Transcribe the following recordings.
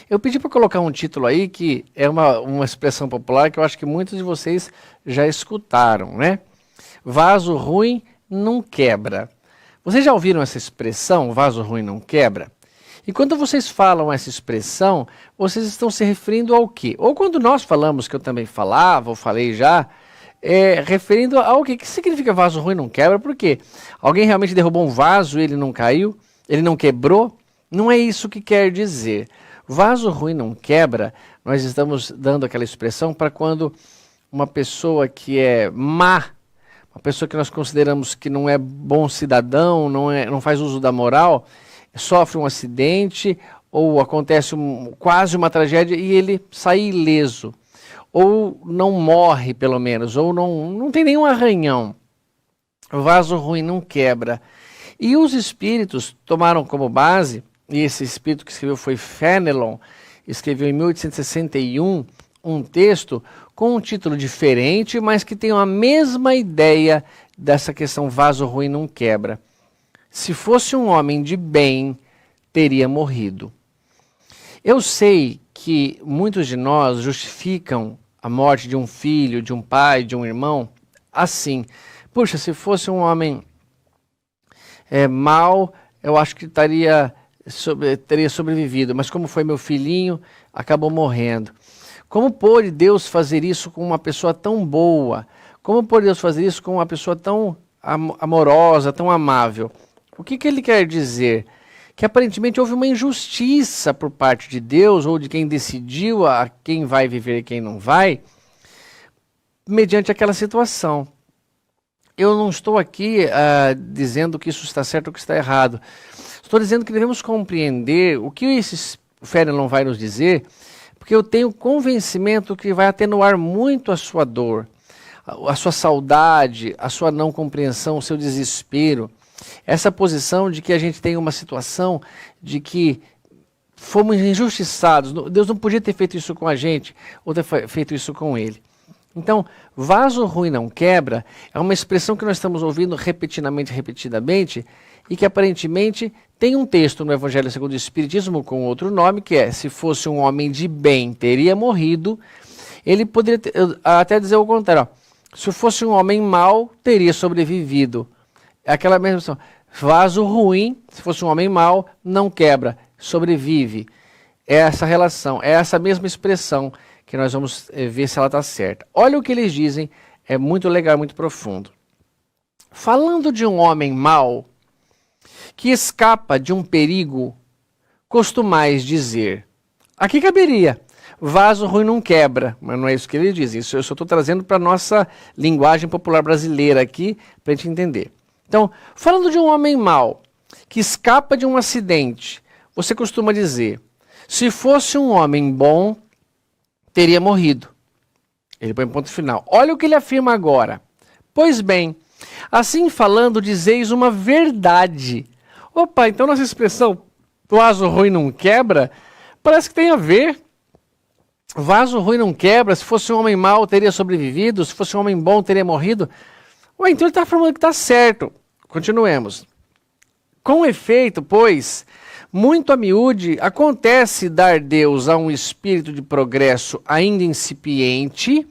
Eu pedi para colocar um título aí que é uma expressão popular que eu acho que muitos de vocês já escutaram, né? Vaso ruim não quebra. Vocês já ouviram essa expressão, vaso ruim não quebra? E quando vocês falam essa expressão, vocês estão se referindo ao quê? Ou quando nós falamos, que eu também falava, ou falei já, referindo ao quê? O que significa vaso ruim não quebra? Por quê? Alguém realmente derrubou um vaso e ele não caiu? Ele não quebrou? Não é isso que quer dizer. Vaso ruim não quebra, nós estamos dando aquela expressão para quando uma pessoa que é má, uma pessoa que nós consideramos que não é bom cidadão, não faz uso da moral, sofre um acidente ou acontece quase uma tragédia e ele sai ileso. Ou não morre, pelo menos, ou não tem nenhum arranhão. O vaso ruim não quebra. E os espíritos tomaram como base, e esse espírito que escreveu foi Fenelon, escreveu em 1861 um texto com um título diferente, mas que tem a mesma ideia dessa questão vaso ruim não quebra. Se fosse um homem de bem, teria morrido. Eu sei que muitos de nós justificam a morte de um filho, de um pai, de um irmão, assim. Puxa, se fosse um homem mau, eu acho que teria sobrevivido, mas como foi meu filhinho, acabou morrendo. Como pôde Deus fazer isso com uma pessoa tão boa? Como pôde Deus fazer isso com uma pessoa tão amorosa, tão amável? O que ele quer dizer? Que aparentemente houve uma injustiça por parte de Deus, ou de quem decidiu a quem vai viver e quem não vai, mediante aquela situação. Eu não estou aqui dizendo que isso está certo ou que está errado. Estou dizendo que devemos compreender o que esse Fenelon vai nos dizer, porque eu tenho convencimento que vai atenuar muito a sua dor, a sua saudade, a sua não compreensão, o seu desespero. Essa posição de que a gente tem uma situação de que fomos injustiçados, Deus não podia ter feito isso com a gente, ou ter feito isso com ele. Então, vaso ruim não quebra é uma expressão que nós estamos ouvindo repetidamente, e que aparentemente tem um texto no Evangelho segundo o Espiritismo com outro nome, que é: se fosse um homem de bem, teria morrido. Ele poderia até dizer o contrário, ó, se fosse um homem mau, teria sobrevivido. É aquela mesma questão. Vaso ruim, se fosse um homem mau, não quebra, sobrevive. É essa relação, é essa mesma expressão que nós vamos ver se ela está certa. Olha o que eles dizem, é muito legal, muito profundo. Falando de um homem mau, que escapa de um perigo, costumais dizer. Aqui caberia, vaso ruim não quebra, mas não é isso que ele diz. Isso eu só estou trazendo para a nossa linguagem popular brasileira aqui, para a gente entender. Então, falando de um homem mau, que escapa de um acidente, você costuma dizer, se fosse um homem bom, teria morrido. Ele põe ponto final. Olha o que ele afirma agora. Pois bem, assim falando, dizeis uma verdade. Opa, então nossa expressão vaso ruim não quebra, parece que tem a ver. Vaso ruim não quebra, se fosse um homem mau teria sobrevivido, se fosse um homem bom teria morrido. Ué, então ele está falando que está certo. Continuemos. Com efeito, pois, muito a miúde acontece dar Deus a um espírito de progresso ainda incipiente,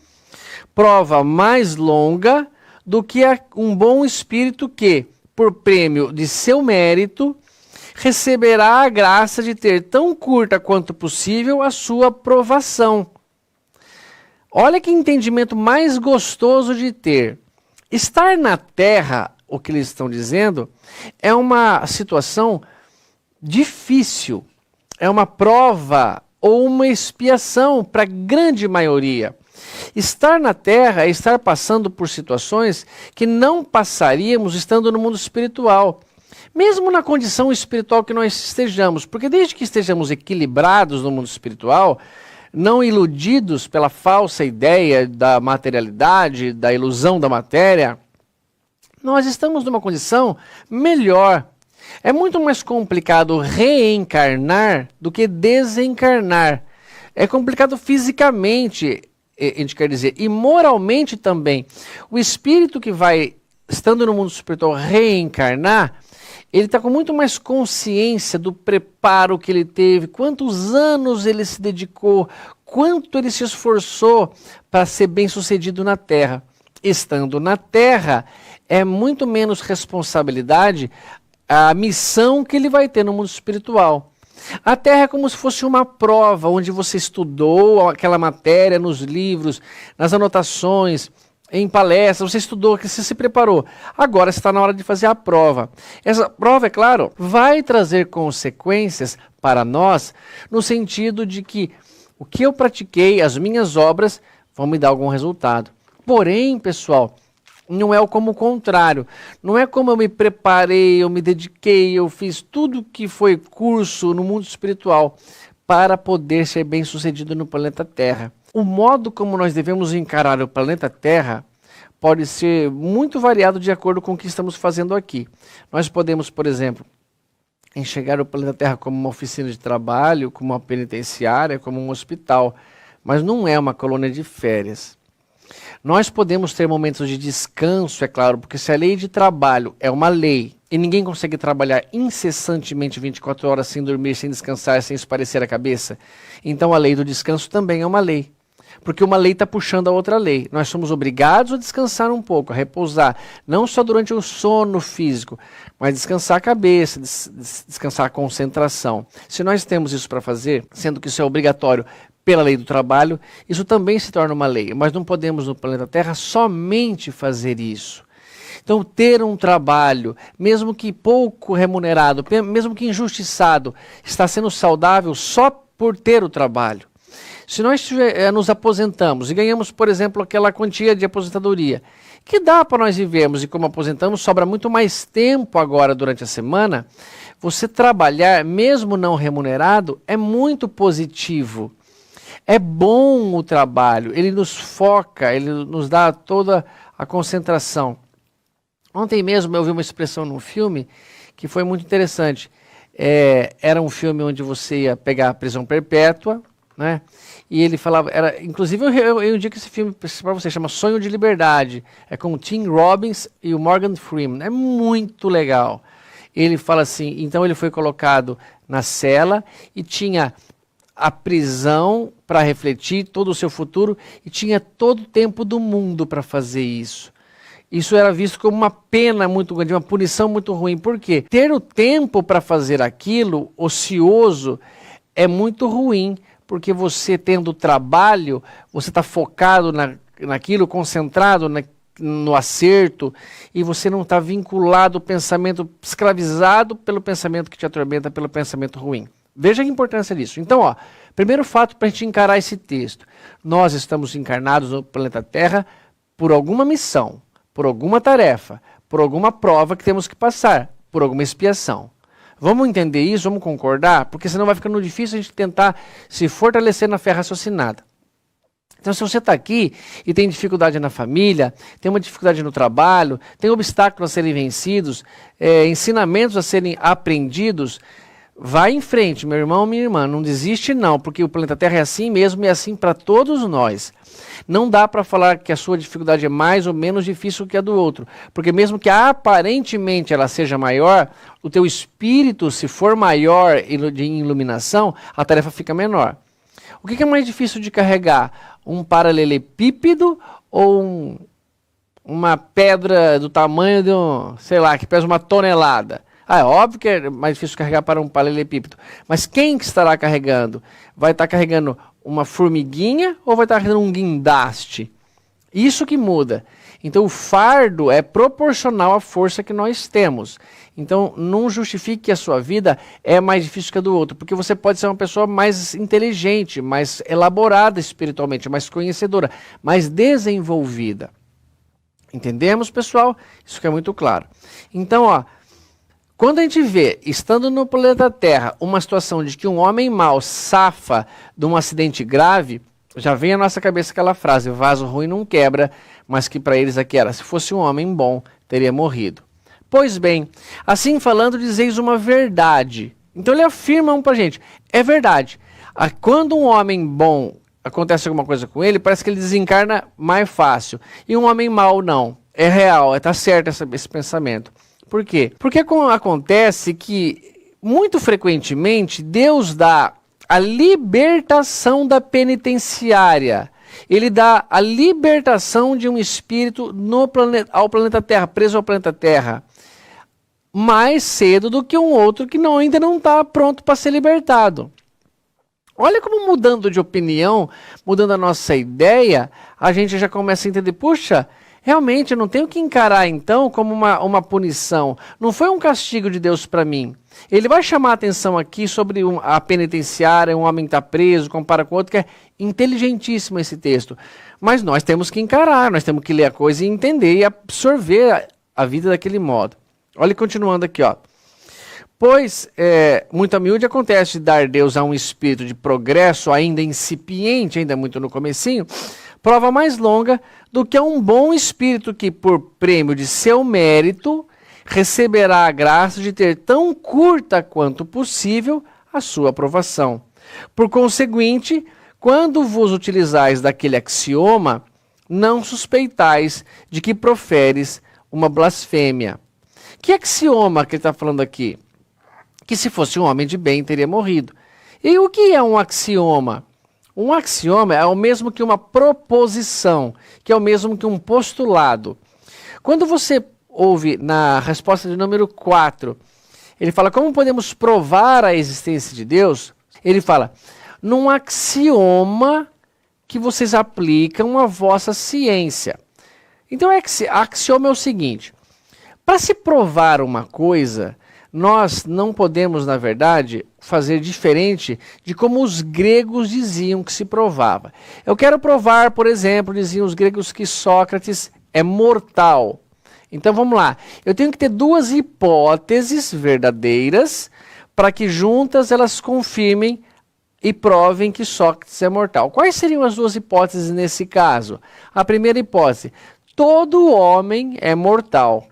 prova mais longa do que a um bom espírito que, por prêmio de seu mérito, receberá a graça de ter tão curta quanto possível a sua provação. Olha que entendimento mais gostoso de ter. Estar na Terra, o que eles estão dizendo, é uma situação difícil, é uma prova ou uma expiação para a grande maioria. Estar na Terra é estar passando por situações que não passaríamos estando no mundo espiritual. Mesmo na condição espiritual que nós estejamos, porque desde que estejamos equilibrados no mundo espiritual, não iludidos pela falsa ideia da materialidade, da ilusão da matéria, nós estamos numa condição melhor. É muito mais complicado reencarnar do que desencarnar. É complicado fisicamente, a gente quer dizer, e moralmente também. O espírito que vai, estando no mundo espiritual, reencarnar, ele está com muito mais consciência do preparo que ele teve, quantos anos ele se dedicou, quanto ele se esforçou para ser bem-sucedido na Terra. Estando na Terra, é muito menos responsabilidade a missão que ele vai ter no mundo espiritual. A Terra é como se fosse uma prova, onde você estudou aquela matéria nos livros, nas anotações, em palestras, você estudou, que você se preparou. Agora está na hora de fazer a prova. Essa prova, é claro, vai trazer consequências para nós, no sentido de que o que eu pratiquei, as minhas obras, vão me dar algum resultado. Porém, pessoal, não é como o contrário. Não é como eu me preparei, eu me dediquei, eu fiz tudo que foi curso no mundo espiritual para poder ser bem sucedido no planeta Terra. O modo como nós devemos encarar o planeta Terra pode ser muito variado de acordo com o que estamos fazendo aqui. Nós podemos, por exemplo, enxergar o planeta Terra como uma oficina de trabalho, como uma penitenciária, como um hospital, mas não é uma colônia de férias. Nós podemos ter momentos de descanso, é claro, porque se a lei de trabalho é uma lei e ninguém consegue trabalhar incessantemente 24 horas sem dormir, sem descansar, sem esparecer a cabeça, então a lei do descanso também é uma lei. Porque uma lei está puxando a outra lei. Nós somos obrigados a descansar um pouco, a repousar, não só durante o sono físico, mas descansar a cabeça, descansar a concentração. Se nós temos isso para fazer, sendo que isso é obrigatório pela lei do trabalho, isso também se torna uma lei. Mas não podemos no planeta Terra somente fazer isso. Então, ter um trabalho, mesmo que pouco remunerado, mesmo que injustiçado, está sendo saudável só por ter o trabalho. Se nós nos aposentamos e ganhamos, por exemplo, aquela quantia de aposentadoria, que dá para nós vivermos, e como aposentamos, sobra muito mais tempo agora durante a semana, você trabalhar, mesmo não remunerado, é muito positivo. É bom o trabalho, ele nos foca, ele nos dá toda a concentração. Ontem mesmo eu vi uma expressão num filme que foi muito interessante. Era um filme onde você ia pegar a prisão perpétua, né? E ele falava, inclusive eu indico esse filme para você, chama Sonho de Liberdade, é com o Tim Robbins e o Morgan Freeman, é muito legal. Ele fala assim, então ele foi colocado na cela e tinha a prisão para refletir todo o seu futuro e tinha todo o tempo do mundo para fazer isso. Isso era visto como uma pena muito grande, uma punição muito ruim. Por quê? Ter o tempo para fazer aquilo, ocioso, é muito ruim. Porque você tendo trabalho, você está focado naquilo, concentrado no acerto, e você não está vinculado ao pensamento, escravizado pelo pensamento que te atormenta, pelo pensamento ruim. Veja a importância disso. Então, primeiro fato para a gente encarar esse texto. Nós estamos encarnados no planeta Terra por alguma missão, por alguma tarefa, por alguma prova que temos que passar, por alguma expiação. Vamos entender isso, vamos concordar, porque senão vai ficando difícil a gente tentar se fortalecer na fé raciocinada. Então, se você está aqui e tem dificuldade na família, tem uma dificuldade no trabalho, tem obstáculos a serem vencidos, ensinamentos a serem aprendidos, vai em frente, meu irmão, minha irmã, não desiste não, porque o planeta Terra é assim mesmo e é assim para todos nós. Não dá para falar que a sua dificuldade é mais ou menos difícil que a do outro, porque mesmo que aparentemente ela seja maior, o teu espírito, se for maior de iluminação, a tarefa fica menor. O que é mais difícil de carregar? Um paralelepípedo ou uma pedra do tamanho de sei lá, que pesa 1 tonelada? É óbvio que é mais difícil carregar para um paralelepípedo. Mas quem que estará carregando? Vai estar carregando uma formiguinha ou vai estar carregando um guindaste? Isso que muda. Então o fardo é proporcional à força que nós temos. Então não justifique que a sua vida é mais difícil que a do outro, porque você pode ser uma pessoa mais inteligente, mais elaborada espiritualmente, mais conhecedora, mais desenvolvida. Entendemos, pessoal? Isso que é muito claro. Então, quando a gente vê, estando no planeta Terra, uma situação de que um homem mau safa de um acidente grave, já vem à nossa cabeça aquela frase, vaso ruim não quebra, mas que para eles aqui era, se fosse um homem bom, teria morrido. Pois bem, assim falando, dizeis uma verdade. Então ele afirma para a gente, é verdade. Quando um homem bom, acontece alguma coisa com ele, parece que ele desencarna mais fácil. E um homem mau não, é real, está certo esse pensamento. Por quê? Porque acontece que, muito frequentemente, Deus dá a libertação da penitenciária. Ele dá a libertação de um espírito ao planeta Terra, preso ao planeta Terra, mais cedo do que um outro que ainda não está pronto para ser libertado. Olha como, mudando de opinião, mudando a nossa ideia, a gente já começa a entender, puxa, realmente eu não tenho que encarar então como uma punição. Não foi um castigo de Deus para mim. Ele vai chamar a atenção aqui sobre a penitenciária, um homem que está preso, compara com outro, que é inteligentíssimo esse texto. Mas nós temos que encarar, nós temos que ler a coisa e entender e absorver a vida daquele modo. Olha, continuando aqui, ó. Pois, muito a miúde acontece de dar Deus a um espírito de progresso ainda incipiente, ainda muito no comecinho, prova mais longa do que a um bom espírito que, por prêmio de seu mérito, receberá a graça de ter tão curta quanto possível a sua aprovação. Por conseguinte, quando vos utilizais daquele axioma, não suspeitais de que proferes uma blasfêmia. Que axioma que ele está falando aqui? Que se fosse um homem de bem teria morrido. E o que é um axioma? Um axioma é o mesmo que uma proposição, que é o mesmo que um postulado. Quando você ouve na resposta de número 4, ele fala como podemos provar a existência de Deus, ele fala, num axioma que vocês aplicam à vossa ciência. Então, axioma é o seguinte, para se provar uma coisa, nós não podemos, na verdade, fazer diferente de como os gregos diziam que se provava. Eu quero provar, por exemplo, diziam os gregos que Sócrates é mortal. Então vamos lá, eu tenho que ter duas hipóteses verdadeiras para que juntas elas confirmem e provem que Sócrates é mortal. Quais seriam as duas hipóteses nesse caso? A primeira hipótese, todo homem é mortal.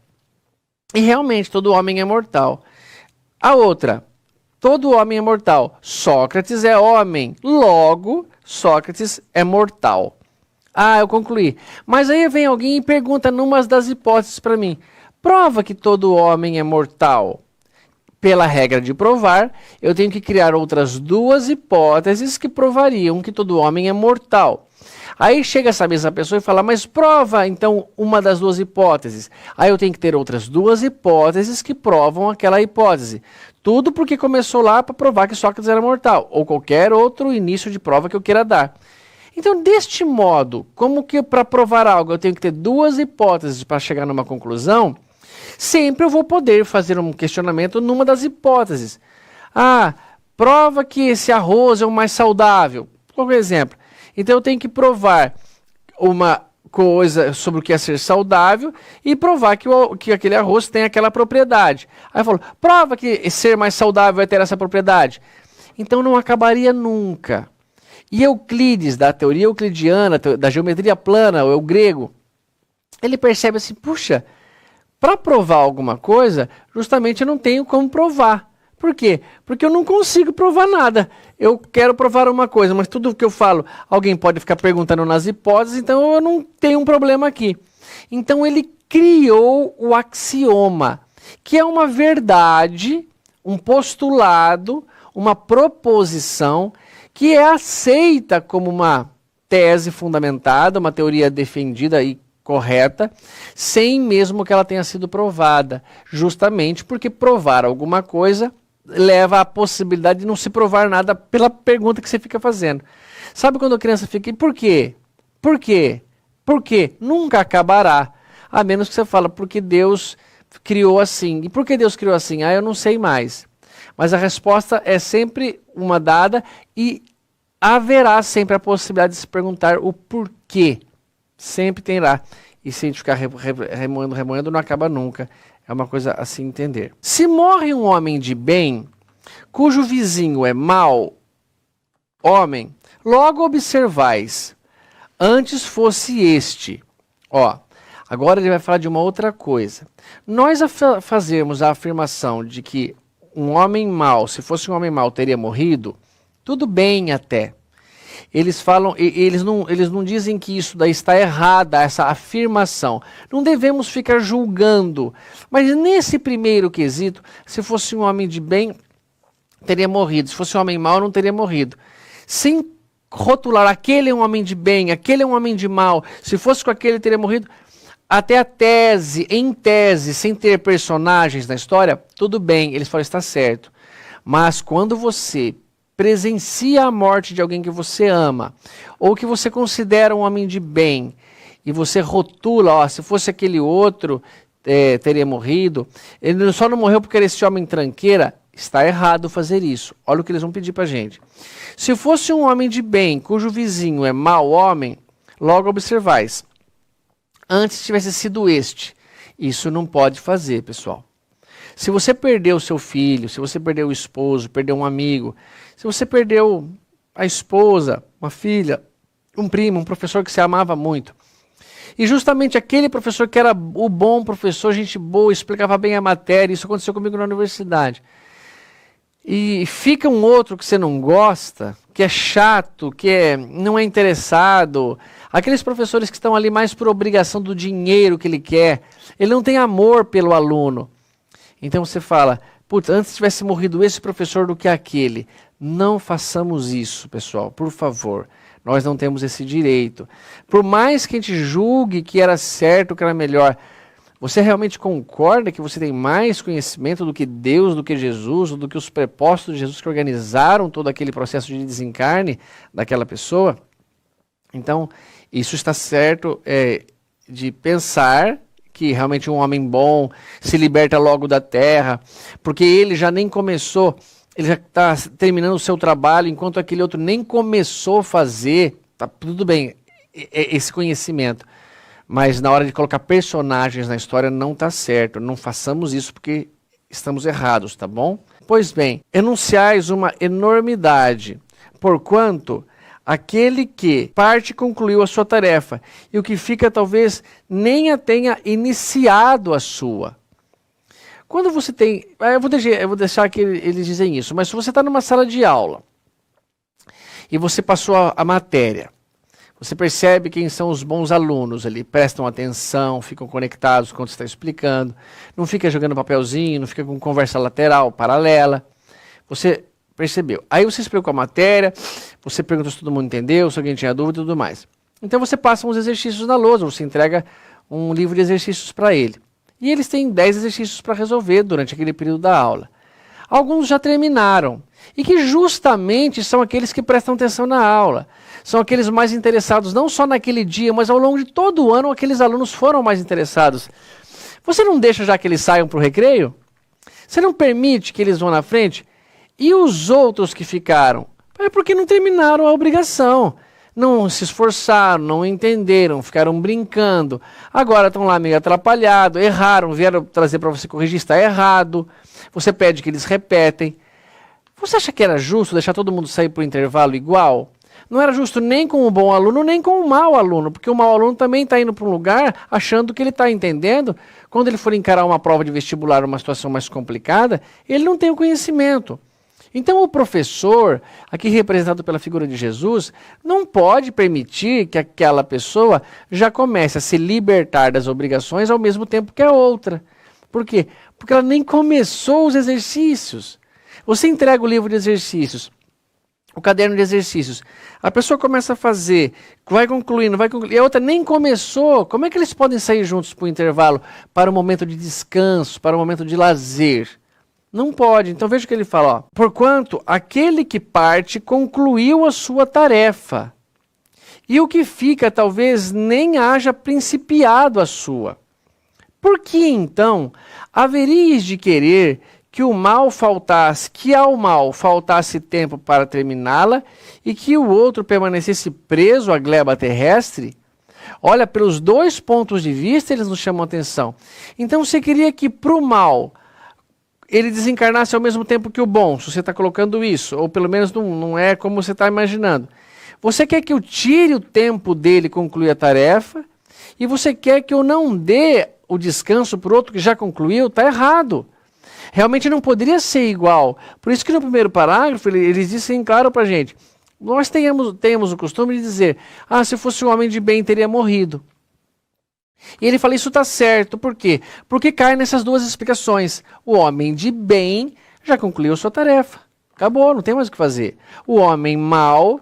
E realmente todo homem é mortal. A outra, todo homem é mortal. Sócrates é homem, logo Sócrates é mortal. Ah, eu concluí. Mas aí vem alguém e pergunta numa das hipóteses para mim. Prova que todo homem é mortal. Pela regra de provar, eu tenho que criar outras duas hipóteses que provariam que todo homem é mortal. Aí chega essa mesma pessoa e fala, mas prova então uma das duas hipóteses. Aí eu tenho que ter outras duas hipóteses que provam aquela hipótese. Tudo porque começou lá para provar que Sócrates era mortal, ou qualquer outro início de prova que eu queira dar. Então, deste modo, como que para provar algo eu tenho que ter duas hipóteses para chegar numa conclusão, sempre eu vou poder fazer um questionamento numa das hipóteses. Ah, prova que esse arroz é o mais saudável. Por exemplo. Então eu tenho que provar uma coisa sobre o que é ser saudável e provar que aquele arroz tem aquela propriedade. Aí eu falo, prova que ser mais saudável vai ter essa propriedade. Então não acabaria nunca. E Euclides, da teoria euclidiana, da geometria plana, o grego, ele percebe assim, puxa, para provar alguma coisa, justamente eu não tenho como provar. Por quê? Porque eu não consigo provar nada. Eu quero provar uma coisa, mas tudo que eu falo, alguém pode ficar perguntando nas hipóteses, então eu não tenho um problema aqui. Então ele criou o axioma, que é uma verdade, um postulado, uma proposição, que é aceita como uma tese fundamentada, uma teoria defendida e correta, sem mesmo que ela tenha sido provada, justamente porque provar alguma coisa leva à possibilidade de não se provar nada pela pergunta que você fica fazendo. Sabe quando a criança fica, e por quê? Por quê? Por quê? Nunca acabará, a menos que você fala, porque Deus criou assim. E por que Deus criou assim? Ah, eu não sei mais. Mas a resposta é sempre uma dada e haverá sempre a possibilidade de se perguntar o porquê. Sempre tem lá. E se a gente ficar remoendo, não acaba nunca. É uma coisa a se entender. Se morre um homem de bem, cujo vizinho é mau homem, logo observais, antes fosse este. Ó, agora ele vai falar de uma outra coisa. Nós fazermos a afirmação de que um homem mau, se fosse um homem mau, teria morrido, tudo bem até. eles falam, eles não dizem que isso daí está errada, essa afirmação. Não devemos ficar julgando. Mas nesse primeiro quesito, se fosse um homem de bem, teria morrido. Se fosse um homem mau, não teria morrido. Sem rotular, aquele é um homem de bem, aquele é um homem de mal. Se fosse com aquele, teria morrido. Até a tese, em tese, sem ter personagens na história, tudo bem, eles falam, está certo. Mas quando você presencia a morte de alguém que você ama, ou que você considera um homem de bem, e você rotula, ó, se fosse aquele outro, teria morrido, ele só não morreu porque era esse homem tranqueira, está errado fazer isso. Olha o que eles vão pedir pra gente. Se fosse um homem de bem, cujo vizinho é mau homem, logo observais, antes tivesse sido este. Isso não pode fazer, pessoal. Se você perdeu o seu filho, se você perdeu o esposo, perdeu um amigo, se você perdeu a esposa, uma filha, um primo, um professor que você amava muito, e justamente aquele professor que era o bom professor, gente boa, explicava bem a matéria, isso aconteceu comigo na universidade, e fica um outro que você não gosta, que é chato, não é interessado, aqueles professores que estão ali mais por obrigação do dinheiro que ele quer, ele não tem amor pelo aluno. Então você fala, putz, antes tivesse morrido esse professor do que aquele. Não façamos isso, pessoal, por favor. Nós não temos esse direito. Por mais que a gente julgue que era certo, que era melhor, você realmente concorda que você tem mais conhecimento do que Deus, do que Jesus, ou do que os prepostos de Jesus que organizaram todo aquele processo de desencarne daquela pessoa? Então, isso está certo de pensar que realmente um homem bom se liberta logo da terra, porque ele já nem começou, ele já está terminando o seu trabalho, enquanto aquele outro nem começou a fazer, tá tudo bem, esse conhecimento, mas na hora de colocar personagens na história não está certo, não façamos isso porque estamos errados, tá bom? Pois bem, enunciais uma enormidade, porquanto aquele que parte concluiu a sua tarefa, e o que fica talvez nem a tenha iniciado a sua. Quando você tem... Eu vou deixar que eles dizem isso, mas se você está numa sala de aula, e você passou a matéria, você percebe quem são os bons alunos ali, prestam atenção, ficam conectados quando você está explicando, não fica jogando papelzinho, não fica com conversa lateral, paralela, você... percebeu. Aí você explicou a matéria, você perguntou se todo mundo entendeu, se alguém tinha dúvida e tudo mais. Então você passa uns exercícios na lousa, você entrega um livro de exercícios para ele. E eles têm 10 exercícios para resolver durante aquele período da aula. Alguns já terminaram, e que justamente são aqueles que prestam atenção na aula. São aqueles mais interessados, não só naquele dia, mas ao longo de todo o ano, aqueles alunos foram mais interessados. Você não deixa já que eles saiam para o recreio? Você não permite que eles vão na frente? E os outros que ficaram? É porque não terminaram a obrigação. Não se esforçaram, não entenderam, ficaram brincando. Agora estão lá meio atrapalhados, erraram, vieram trazer para você corrigir, está errado. Você pede que eles repetem. Você acha que era justo deixar todo mundo sair para o intervalo igual? Não era justo nem com o bom aluno, nem com o mau aluno, porque o mau aluno também está indo para um lugar achando que ele está entendendo. Quando ele for encarar uma prova de vestibular, uma situação mais complicada, ele não tem o conhecimento. Então o professor, aqui representado pela figura de Jesus, não pode permitir que aquela pessoa já comece a se libertar das obrigações ao mesmo tempo que a outra. Por quê? Porque ela nem começou os exercícios. Você entrega o livro de exercícios, o caderno de exercícios, a pessoa começa a fazer, vai concluindo, e a outra nem começou. Como é que eles podem sair juntos para o intervalo, para o momento de descanso, para o momento de lazer? Não pode. Então veja o que ele fala. Ó. Porquanto aquele que parte concluiu a sua tarefa, e o que fica talvez nem haja principiado a sua. Por que então haveríeis de querer que ao mal faltasse tempo para terminá-la e que o outro permanecesse preso à gleba terrestre? Olha, pelos dois pontos de vista eles nos chamam a atenção. Então você queria que para o mal ele desencarnasse ao mesmo tempo que o bom, se você está colocando isso, ou pelo menos não é como você está imaginando. Você quer que eu tire o tempo dele concluir a tarefa, e você quer que eu não dê o descanso para o outro que já concluiu? Está errado. Realmente não poderia ser igual. Por isso que no primeiro parágrafo eles dizem claro para a gente, Nós temos o costume de dizer, se fosse um homem de bem teria morrido. E ele fala, isso está certo, por quê? Porque cai nessas duas explicações. O homem de bem já concluiu sua tarefa. Acabou, não tem mais o que fazer. O homem mau,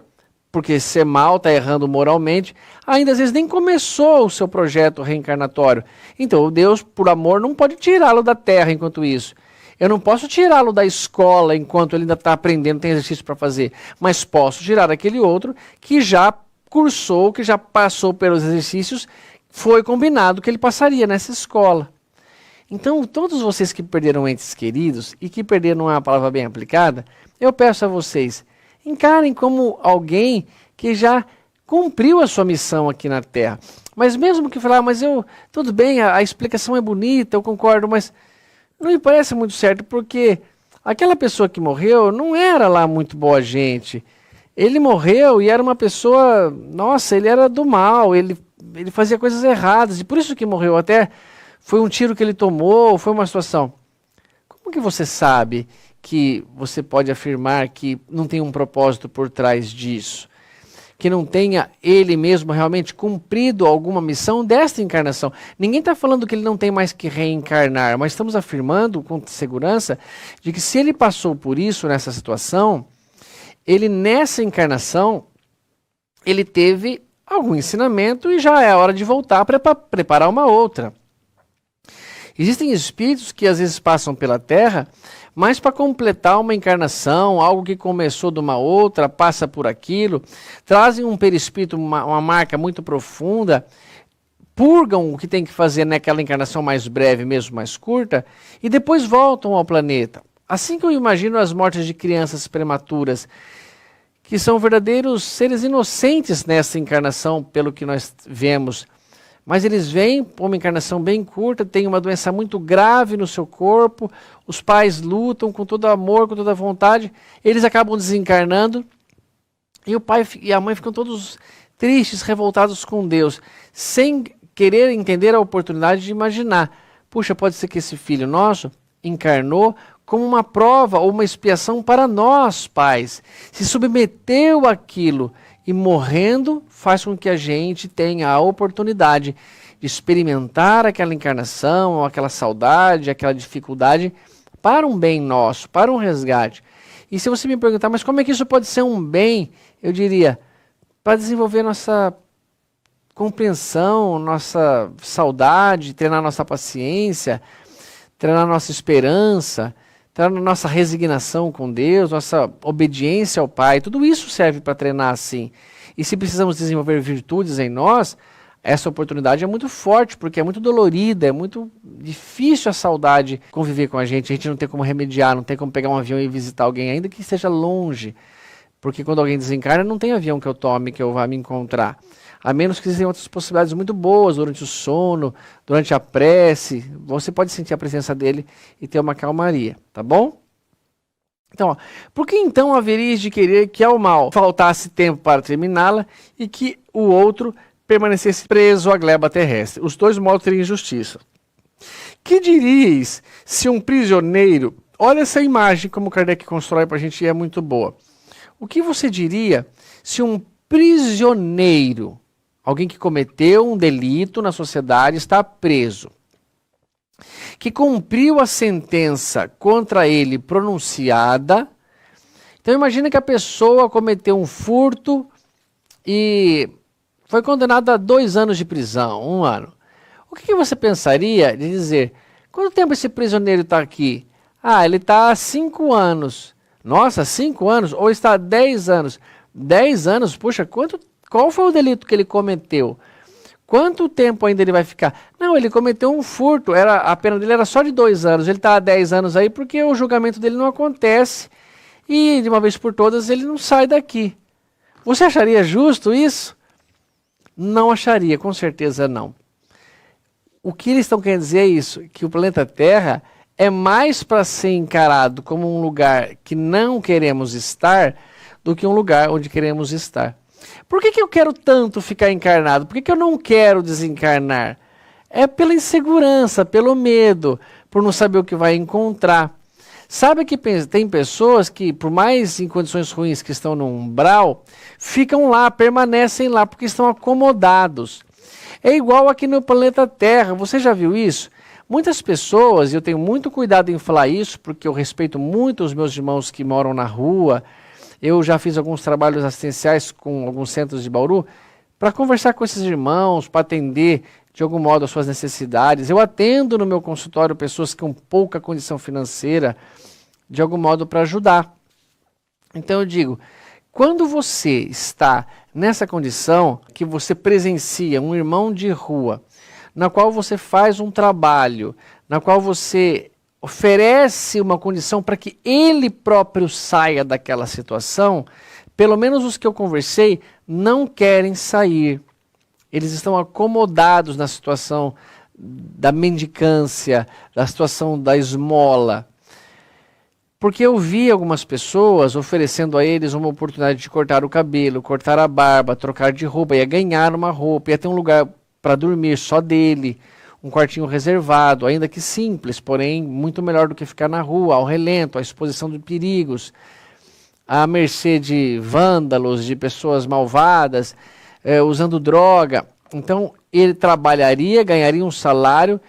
porque ser mal, está errando moralmente, ainda às vezes nem começou o seu projeto reencarnatório. Então Deus, por amor, não pode tirá-lo da terra enquanto isso. Eu não posso tirá-lo da escola enquanto ele ainda está aprendendo, tem exercício para fazer. Mas posso tirar aquele outro que já cursou, que já passou pelos exercícios, foi combinado que ele passaria nessa escola. Então, todos vocês que perderam entes queridos e que perderam uma palavra bem aplicada, eu peço a vocês, encarem como alguém que já cumpriu a sua missão aqui na Terra. Mas mesmo que falar, tudo bem, a explicação é bonita, eu concordo, mas não me parece muito certo, porque aquela pessoa que morreu não era lá muito boa gente. Ele morreu e era uma pessoa, ele era do mal, ele fazia coisas erradas, e por isso que morreu. Até foi um tiro que ele tomou, foi uma situação. Como que você sabe que você pode afirmar que não tem um propósito por trás disso? Que não tenha ele mesmo realmente cumprido alguma missão desta encarnação? Ninguém está falando que ele não tem mais que reencarnar, mas estamos afirmando com segurança de que se ele passou por isso nessa situação, ele nessa encarnação, ele teve algum ensinamento e já é a hora de voltar para preparar uma outra. Existem espíritos que às vezes passam pela Terra, mas para completar uma encarnação, algo que começou de uma outra, passa por aquilo, trazem um perispírito, uma marca muito profunda, purgam o que tem que fazer naquela encarnação mais breve, mesmo mais curta, e depois voltam ao planeta. Assim que eu imagino as mortes de crianças prematuras, que são verdadeiros seres inocentes nessa encarnação, pelo que nós vemos. Mas eles vêm por uma encarnação bem curta, tem uma doença muito grave no seu corpo, os pais lutam com todo amor, com toda vontade, eles acabam desencarnando, e o pai e a mãe ficam todos tristes, revoltados com Deus, sem querer entender a oportunidade de imaginar, puxa, pode ser que esse filho nosso encarnou como uma prova ou uma expiação para nós, pais. Se submeteu àquilo e morrendo faz com que a gente tenha a oportunidade de experimentar aquela encarnação, aquela saudade, aquela dificuldade para um bem nosso, para um resgate. E se você me perguntar, mas como é que isso pode ser um bem? Eu diria, para desenvolver nossa compreensão, nossa saudade, treinar nossa paciência, treinar nossa esperança, treinar nossa resignação com Deus, nossa obediência ao Pai, tudo isso serve para treinar assim. E se precisamos desenvolver virtudes em nós, essa oportunidade é muito forte, porque é muito dolorida, é muito difícil a saudade conviver com a gente não tem como remediar, não tem como pegar um avião e visitar alguém, ainda que esteja longe. Porque quando alguém desencarna, não tem avião que eu tome, que eu vá me encontrar. A menos que existem outras possibilidades muito boas, durante o sono, durante a prece, você pode sentir a presença dele e ter uma calmaria, tá bom? Então, por que então haveria de querer que ao mal faltasse tempo para terminá-la e que o outro permanecesse preso à gleba terrestre? Os dois modos teriam injustiça. Que diríeis se um prisioneiro... Olha essa imagem como Kardec constrói para a gente e é muito boa. O que você diria se um prisioneiro, alguém que cometeu um delito na sociedade, está preso, que cumpriu a sentença contra ele pronunciada? Então imagina que a pessoa cometeu um furto e foi condenada a 2 anos de prisão, 1 ano. O que você pensaria de dizer, quanto tempo esse prisioneiro está aqui? Ele está há 5 anos. Nossa, 5 anos? Ou está há 10 anos? 10 anos? Puxa, qual foi o delito que ele cometeu? Quanto tempo ainda ele vai ficar? Não, ele cometeu um furto, a pena dele era só de 2 anos, ele está há 10 anos aí porque o julgamento dele não acontece e de uma vez por todas ele não sai daqui. Você acharia justo isso? Não acharia, com certeza não. O que eles estão querendo dizer é isso, que o planeta Terra é mais para ser encarado como um lugar que não queremos estar do que um lugar onde queremos estar. Por que eu quero tanto ficar encarnado? Por que eu não quero desencarnar? É pela insegurança, pelo medo, por não saber o que vai encontrar. Sabe que tem pessoas que, por mais em condições ruins que estão no umbral, ficam lá, permanecem lá, porque estão acomodados. É igual aqui no planeta Terra, você já viu isso? Muitas pessoas, e eu tenho muito cuidado em falar isso, porque eu respeito muito os meus irmãos que moram na rua, eu já fiz alguns trabalhos assistenciais com alguns centros de Bauru, para conversar com esses irmãos, para atender de algum modo as suas necessidades. Eu atendo no meu consultório pessoas com pouca condição financeira, de algum modo para ajudar. Então eu digo, quando você está nessa condição, que você presencia um irmão de rua, na qual você faz um trabalho, na qual você oferece uma condição para que ele próprio saia daquela situação, pelo menos os que eu conversei não querem sair. Eles estão acomodados na situação da mendicância, da situação da esmola. Porque eu vi algumas pessoas oferecendo a eles uma oportunidade de cortar o cabelo, cortar a barba, trocar de roupa, ia ganhar uma roupa, ia ter um lugar para dormir só dele, um quartinho reservado, ainda que simples, porém muito melhor do que ficar na rua, ao relento, à exposição de perigos, à mercê de vândalos, de pessoas malvadas, usando droga. Então ele trabalharia, ganharia um salário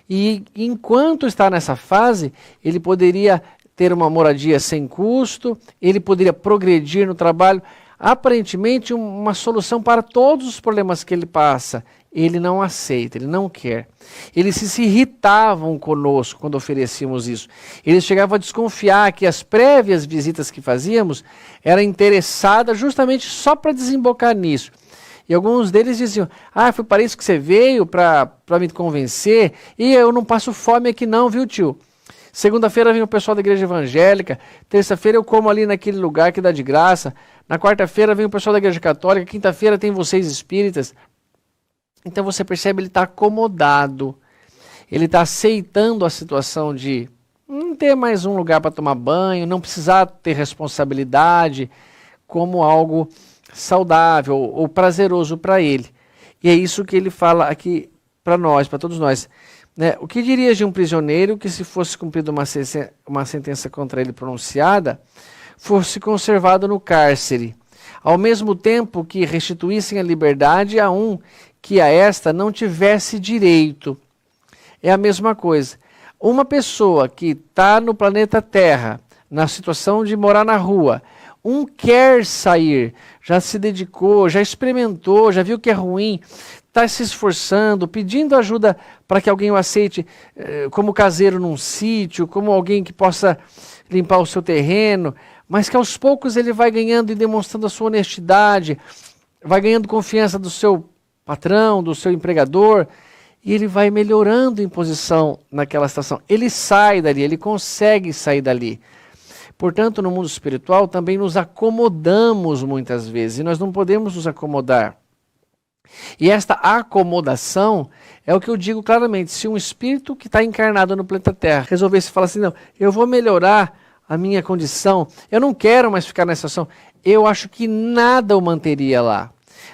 e enquanto está nessa fase, ele poderia ter uma moradia sem custo, ele poderia progredir no trabalho, aparentemente uma solução para todos os problemas que ele passa. Ele não aceita, ele não quer. Eles se irritavam conosco quando oferecíamos isso. Eles chegavam a desconfiar que as prévias visitas que fazíamos eram interessadas justamente só para desembocar nisso. E alguns deles diziam, foi para isso que você veio, para me convencer, e eu não passo fome aqui não, viu tio? Segunda-feira vem o pessoal da igreja evangélica, terça-feira eu como ali naquele lugar que dá de graça, na quarta-feira vem o pessoal da igreja católica, quinta-feira tem vocês espíritas. Então você percebe, ele está acomodado, ele está aceitando a situação de não ter mais um lugar para tomar banho, não precisar ter responsabilidade como algo saudável ou prazeroso para ele. E é isso que ele fala aqui para nós, para todos nós. Né? O que dirias de um prisioneiro que, se fosse cumprida uma sentença contra ele pronunciada, fosse conservado no cárcere, ao mesmo tempo que restituíssem a liberdade a um que a esta não tivesse direito? É a mesma coisa. Uma pessoa que está no planeta Terra, na situação de morar na rua, quer sair, já se dedicou, já experimentou, já viu que é ruim, está se esforçando, pedindo ajuda para que alguém o aceite como caseiro num sítio, como alguém que possa limpar o seu terreno, mas que aos poucos ele vai ganhando e demonstrando a sua honestidade, vai ganhando confiança do seu patrão, do seu empregador, e ele vai melhorando em posição naquela situação. Ele sai dali, ele consegue sair dali. Portanto, no mundo espiritual também nos acomodamos muitas vezes, e nós não podemos nos acomodar. E esta acomodação é o que eu digo claramente. Se um espírito que está encarnado no planeta Terra resolvesse falar assim, não, eu vou melhorar a minha condição, eu não quero mais ficar nessa situação, eu acho que nada o manteria lá.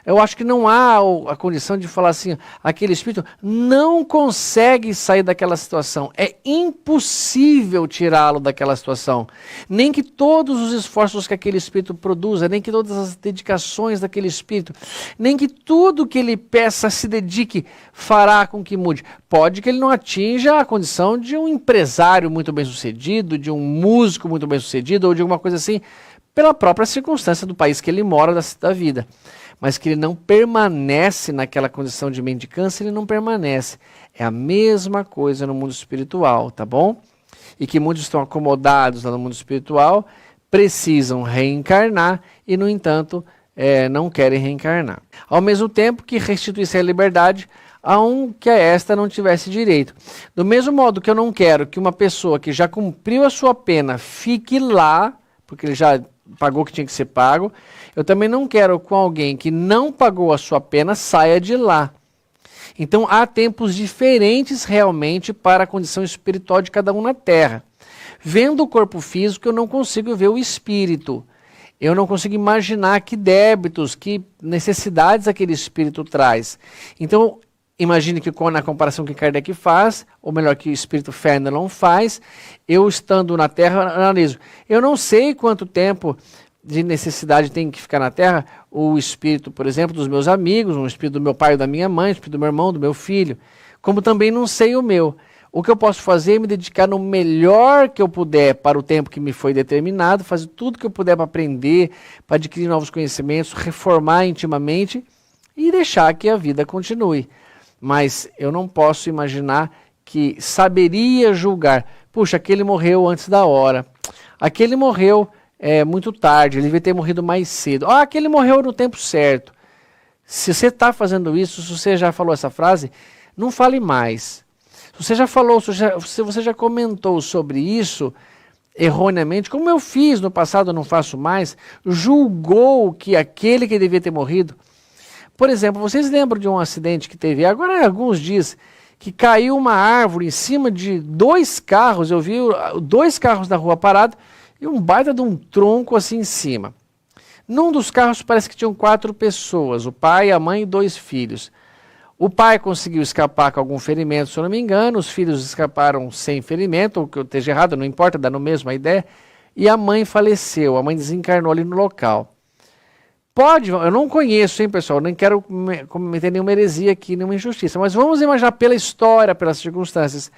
Eu acho que não há a condição de falar assim, aquele espírito não consegue sair daquela situação. É impossível tirá-lo daquela situação. Nem que todos os esforços que aquele espírito produza, nem que todas as dedicações daquele espírito, nem que tudo que ele peça, se dedique, fará com que mude. Pode que ele não atinja a condição de um empresário muito bem sucedido, de um músico muito bem sucedido, ou de alguma coisa assim, pela própria circunstância do país que ele mora, da vida. Mas que ele não permanece naquela condição de mendicância, ele não permanece. É a mesma coisa no mundo espiritual, tá bom? E que muitos estão acomodados lá no mundo espiritual, precisam reencarnar e, no entanto, não querem reencarnar. Ao mesmo tempo que restituísse a liberdade a um que a esta não tivesse direito. Do mesmo modo que eu não quero que uma pessoa que já cumpriu a sua pena fique lá, porque ele já pagou o que tinha que ser pago, eu também não quero com alguém que não pagou a sua pena saia de lá. Então há tempos diferentes realmente para a condição espiritual de cada um na Terra. Vendo o corpo físico, eu não consigo ver o espírito. Eu não consigo imaginar que débitos, que necessidades aquele espírito traz. Então imagine que na comparação que Kardec faz, ou melhor, que o espírito Fenelon faz, eu estando na Terra, analiso. Eu não sei quanto tempo de necessidade tem que ficar na Terra o espírito, por exemplo, dos meus amigos, um espírito do meu pai ou da minha mãe, um espírito do meu irmão, do meu filho, como também não sei o meu. O que eu posso fazer é me dedicar no melhor que eu puder para o tempo que me foi determinado, fazer tudo que eu puder para aprender, para adquirir novos conhecimentos, reformar intimamente e deixar que a vida continue. Mas eu não posso imaginar que saberia julgar. Puxa, aquele morreu antes da hora. Aquele morreu muito tarde, ele devia ter morrido mais cedo. Aquele morreu no tempo certo. Se você está fazendo isso, se você já falou essa frase, não fale mais. Se você já falou, se você já comentou sobre isso erroneamente, como eu fiz no passado, eu não faço mais, julgou que aquele que devia ter morrido. Por exemplo, vocês lembram de um acidente que teve agora há alguns dias, que caiu uma árvore em cima de 2 carros, eu vi 2 carros na rua parados e um baita de um tronco assim em cima. Num dos carros parece que tinham 4 pessoas, o pai, a mãe e 2 filhos. O pai conseguiu escapar com algum ferimento, se eu não me engano, os filhos escaparam sem ferimento, ou que eu esteja errado, não importa, dá no mesmo a ideia, e a mãe faleceu, a mãe desencarnou ali no local. Eu não conheço, hein, pessoal, nem quero cometer nenhuma heresia aqui, nenhuma injustiça, mas vamos imaginar pela história, pelas circunstâncias,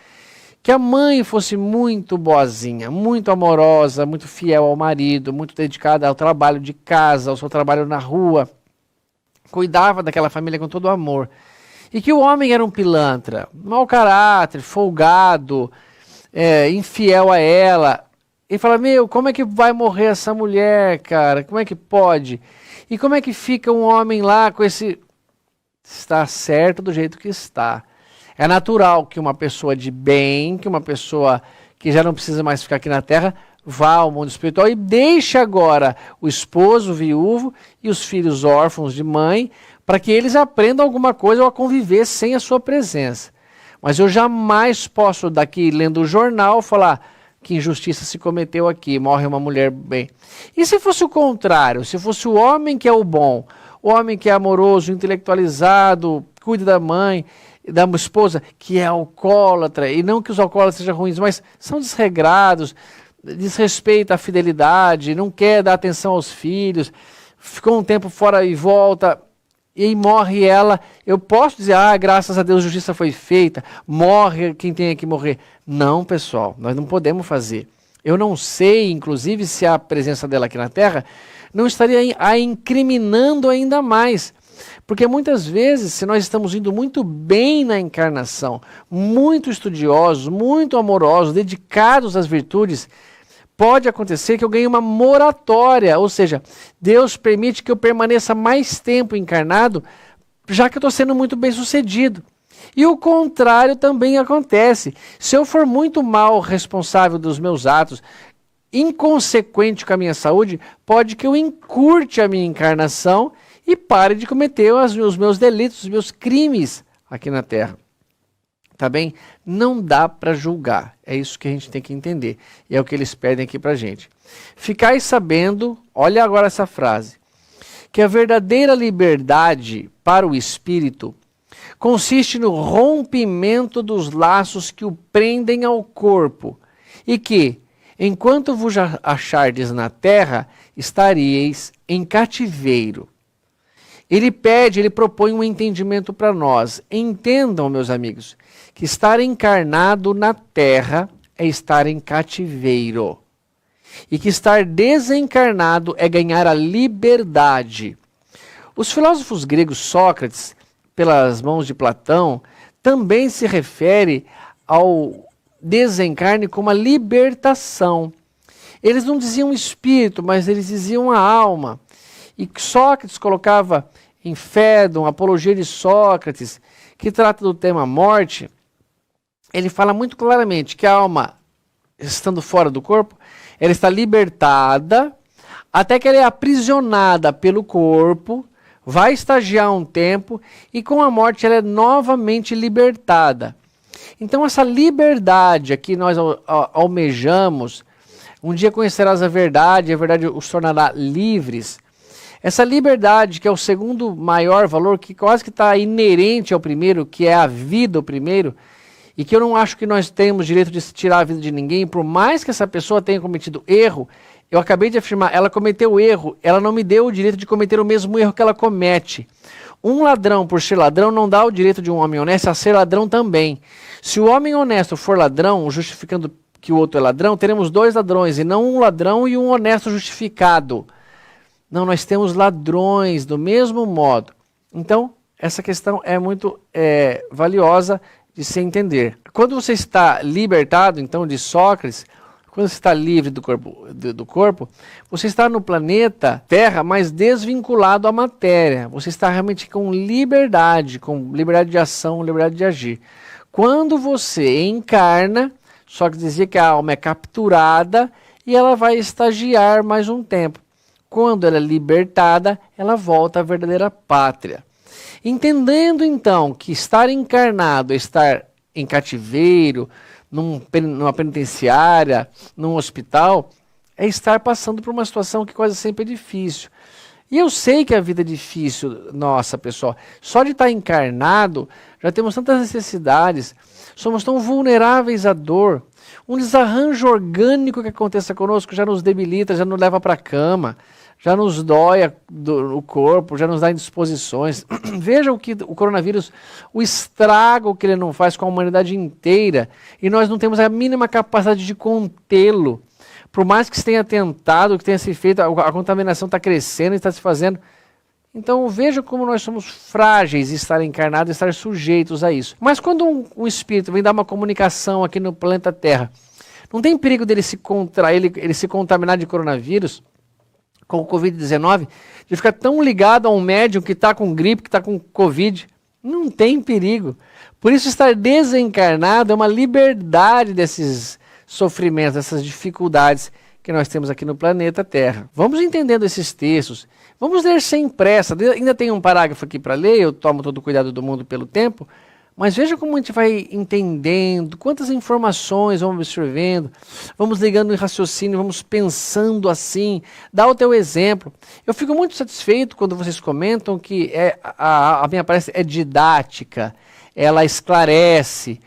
que a mãe fosse muito boazinha, muito amorosa, muito fiel ao marido, muito dedicada ao trabalho de casa, ao seu trabalho na rua, cuidava daquela família com todo o amor. E que o homem era um pilantra, mau caráter, folgado, infiel a ela. E fala, como é que vai morrer essa mulher, cara? Como é que pode? E como é que fica um homem lá com esse... Está certo do jeito que está. É natural que uma pessoa de bem, que uma pessoa que já não precisa mais ficar aqui na Terra, vá ao mundo espiritual e deixe agora o esposo viúvo e os filhos órfãos de mãe, para que eles aprendam alguma coisa ou a conviver sem a sua presença. Mas eu jamais posso, daqui lendo o jornal, falar que injustiça se cometeu aqui, morre uma mulher bem. E se fosse o contrário, se fosse o homem que é o bom, o homem que é amoroso, intelectualizado, cuida da mãe, da esposa, que é alcoólatra, e não que os alcoólatras sejam ruins, mas são desregrados, desrespeita a fidelidade, não quer dar atenção aos filhos, ficou um tempo fora e volta... E aí morre ela, eu posso dizer, graças a Deus, justiça foi feita, morre quem tem que morrer. Não, pessoal, nós não podemos fazer. Eu não sei, inclusive, se a presença dela aqui na Terra não estaria a incriminando ainda mais. Porque muitas vezes, se nós estamos indo muito bem na encarnação, muito estudiosos, muito amorosos, dedicados às virtudes, pode acontecer que eu ganhe uma moratória, ou seja, Deus permite que eu permaneça mais tempo encarnado, já que eu estou sendo muito bem sucedido. E o contrário também acontece. Se eu for muito mal responsável dos meus atos, inconsequente com a minha saúde, pode que eu encurte a minha encarnação e pare de cometer os meus delitos, os meus crimes aqui na Terra. Tá bem? Não dá para julgar. É isso que a gente tem que entender. E é o que eles pedem aqui para a gente. Ficai sabendo, olha agora essa frase, que a verdadeira liberdade para o espírito consiste no rompimento dos laços que o prendem ao corpo e que, enquanto vos achardes na terra, estaríeis em cativeiro. Ele propõe um entendimento para nós. Entendam, meus amigos, que estar encarnado na Terra é estar em cativeiro. E que estar desencarnado é ganhar a liberdade. Os filósofos gregos Sócrates, pelas mãos de Platão, também se refere ao desencarne como a libertação. Eles não diziam espírito, mas eles diziam a alma. E Sócrates colocava em Fédon, Apologia de Sócrates, que trata do tema morte, ele fala muito claramente que a alma, estando fora do corpo, ela está libertada, até que ela é aprisionada pelo corpo, vai estagiar um tempo, e com a morte ela é novamente libertada. Então essa liberdade a que nós almejamos, um dia conhecerás a verdade os tornará livres. Essa liberdade, que é o segundo maior valor, que quase que está inerente ao primeiro, que é a vida, o primeiro, e que eu não acho que nós temos direito de tirar a vida de ninguém, por mais que essa pessoa tenha cometido erro, eu acabei de afirmar, ela cometeu erro, ela não me deu o direito de cometer o mesmo erro que ela comete. Um ladrão, por ser ladrão, não dá o direito de um homem honesto a ser ladrão também. Se o homem honesto for ladrão, justificando que o outro é ladrão, teremos dois ladrões, e não um ladrão e um honesto justificado. Não, nós temos ladrões do mesmo modo. Então, essa questão é muito valiosa de se entender. Quando você está libertado, então, de Sócrates, quando você está livre do corpo, você está no planeta Terra, mas desvinculado à matéria. Você está realmente com liberdade de ação, liberdade de agir. Quando você encarna, Sócrates dizia que a alma é capturada e ela vai estagiar mais um tempo. Quando ela é libertada, ela volta à verdadeira pátria. Entendendo então que estar encarnado, estar em cativeiro, numa penitenciária, num hospital, é estar passando por uma situação que quase sempre é difícil. E eu sei que a vida é difícil, nossa, pessoal. Só de estar encarnado, já temos tantas necessidades, somos tão vulneráveis à dor. Um desarranjo orgânico que aconteça conosco já nos debilita, já nos leva para a cama, já nos dói o corpo, já nos dá indisposições. Veja o que o coronavírus, o estrago que ele não faz com a humanidade inteira, e nós não temos a mínima capacidade de contê-lo. Por mais que se tenha tentado, que tenha se feito, a contaminação está crescendo e está se fazendo. Então veja como nós somos frágeis em estar encarnados e estar sujeitos a isso. Mas quando um espírito vem dar uma comunicação aqui no planeta Terra, não tem perigo dele ele se contaminar de coronavírus, com o Covid-19, de ficar tão ligado a um médium que está com gripe, que está com Covid? Não tem perigo. Por isso estar desencarnado é uma liberdade desses sofrimentos, dessas dificuldades que nós temos aqui no planeta Terra. Vamos entendendo esses textos, vamos ler sem pressa. Ainda tem um parágrafo aqui para ler, eu tomo todo o cuidado do mundo pelo tempo, mas veja como a gente vai entendendo, quantas informações vamos absorvendo, vamos ligando em raciocínio, vamos pensando assim. Dá o teu exemplo. Eu fico muito satisfeito quando vocês comentam que a minha palestra é didática, ela esclarece.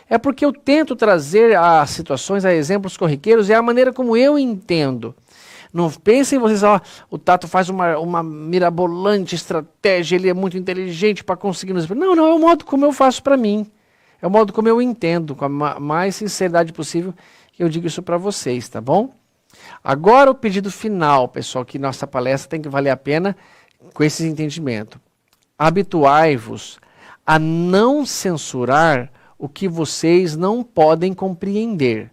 É porque eu tento trazer as situações, a exemplos corriqueiros, e a maneira como eu entendo. Não pensem vocês, o Tato faz uma mirabolante estratégia, ele é muito inteligente para conseguir nos... Não, é o modo como eu faço para mim. É o modo como eu entendo, com a mais sinceridade possível, que eu digo isso para vocês, tá bom? Agora o pedido final, pessoal, que nossa palestra tem que valer a pena com esse entendimento. Habituai-vos a não censurar o que vocês não podem compreender.